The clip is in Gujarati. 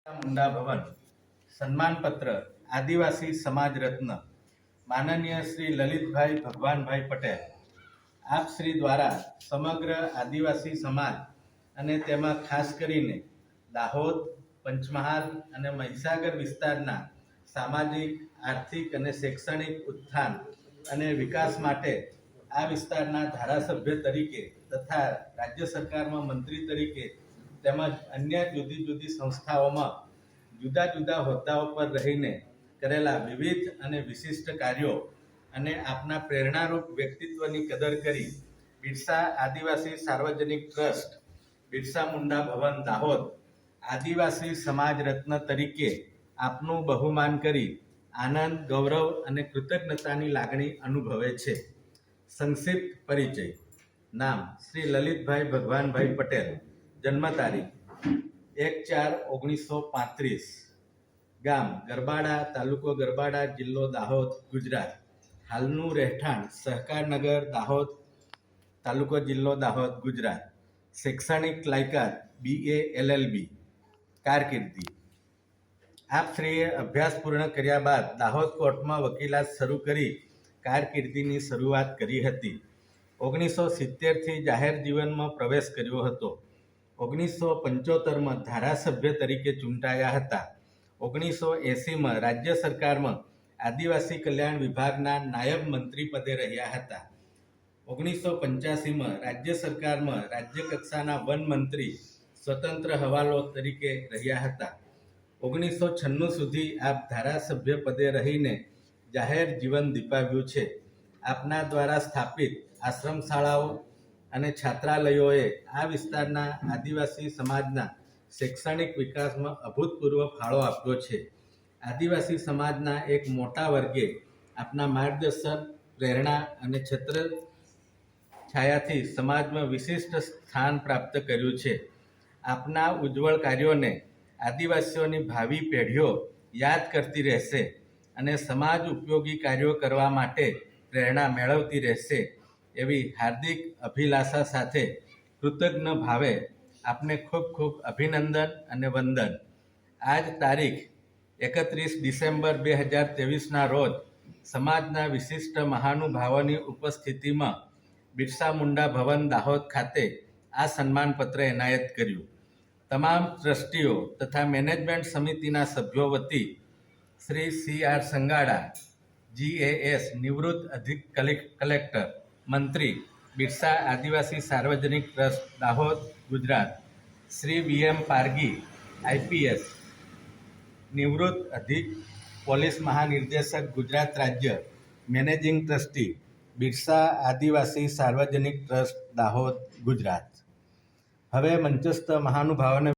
मुंडा भवन सम्मान पत्र आदिवासी समाज रत्न माननीय श्री ललितभाई भगवानभाई पटेल आप श्री द्वारा समग्र आदिवासी समाज અને તેમાં ખાસ કરીને દાહોદ પંચમહાલ અને મહીસાગર વિસ્તારના સામાજિક આર્થિક અને શૈક્ષણિક ઉત્થાન અને વિકાસ માટે આ વિસ્તારના ધારાસભ્ય તરીકે તથા રાજ્ય સરકારમાં મંત્રી તરીકે તેમજ અન્ય જુદી જુદી સંસ્થાઓમાં જુદા જુદા હોદ્દાઓ પર રહીને કરેલા વિવિધ અને વિશિષ્ટ કાર્યો અને આપના પ્રેરણારૂપ વ્યક્તિત્વની કદર કરી બિરસા આદિવાસી સાર્વજનિક ટ્રસ્ટ બિરસા મુંડા ભવન દાહોદ આદિવાસી સમાજ રત્ન તરીકે આપનું બહુમાન કરી આનંદ ગૌરવ અને કૃતજ્ઞતાની લાગણી અનુભવે છે। સંક્ષિપ્ત પરિચય। નામ શ્રી લલિતભાઈ ભગવાનભાઈ પટેલ। જન્મ તારીખ 1/4/1935। ગામ ગરબાડા, તાલુકો ગરબાડા, જિલ્લો દાહોદ, ગુજરાત। હાલનું રહેઠાણ સહકારનગર, દાહોદ, તાલુકો જિલ્લો દાહોદ, ગુજરાત। શૈક્ષણિક લાયકાત BA LLB। કારકિર્દી આપ શ્રીએ અભ્યાસ પૂર્ણ કર્યા બાદ દાહોદ કોર્ટમાં વકીલાત શરૂ કરી કારકિર્દીની શરૂઆત કરી હતી। 1970થી જાહેર જીવનમાં પ્રવેશ કર્યો હતો। 1975માં ધારાસભ્ય તરીકે ચૂંટાયા હતા। 1980માં રાજ્ય સરકારમાં આદિવાસી કલ્યાણ વિભાગના નાયબ મંત્રી પદે રહ્યા હતા। 1985માં રાજ્ય સરકારમાં રાજ્ય કક્ષાના વન મંત્રી સ્વતંત્ર હવાલો તરીકે રહ્યા હતા। 1996 સુધી આપ ધારાસભ્ય પદે રહીને જાહેર જીવન દીપાવ્યું છે। આપના દ્વારા સ્થાપિત આશ્રમ શાળાઓ અને છાત્રાલયોએ આ વિસ્તારના આદિવાસી સમાજના શૈક્ષણિક વિકાસમાં અભૂતપૂર્વ ફાળો આપ્યો છે। આદિવાસી સમાજના એક મોટા વર્ગે આપના માર્ગદર્શન, પ્રેરણા અને છત્ર છાયાથી સમાજમાં વિશિષ્ટ સ્થાન પ્રાપ્ત કર્યું છે। આપના ઉજ્જવળ કાર્યોને આદિવાસીઓની ભાવિ પેઢીઓ યાદ કરતી રહેશે અને સમાજ ઉપયોગી કાર્યો કરવા માટે પ્રેરણા મેળવતી રહેશે એવી હાર્દિક અભિલાષા સાથે કૃતજ્ઞ ભાવે આપને ખૂબ ખૂબ અભિનંદન અને વંદન। આજ તારીખ 31 ડિસેમ્બર 2023ના રોજ સમાજના વિશિષ્ટ મહાનુભાવોની ઉપસ્થિતિમાં બિરસા મુંડા ભવન દાહોદ ખાતે આ સન્માનપત્ર એનાયત કર્યું। તમામ ટ્રસ્ટીઓ તથા મેનેજમેન્ટ સમિતિના સભ્યો વતી શ્રી CR સંગાડા GAS નિવૃત્ત અધિક કલેક્ટર મંત્રી બિરસા આદિવાસી સાર્વજનિક trust Dahod, Gujarat. Shri VM Pargi IPS નિવૃત્ત અધિક પોલીસ મહાનિર્દેશક, ગુજરાત રાજ્ય। મેનેજિંગ ટ્રસ્ટી બિરસા આદિવાસી સાર્વજનિક ટ્રસ્ટ દાહોદ, ગુજરાત। હવે મંચસ્થ મહાનુભાવોને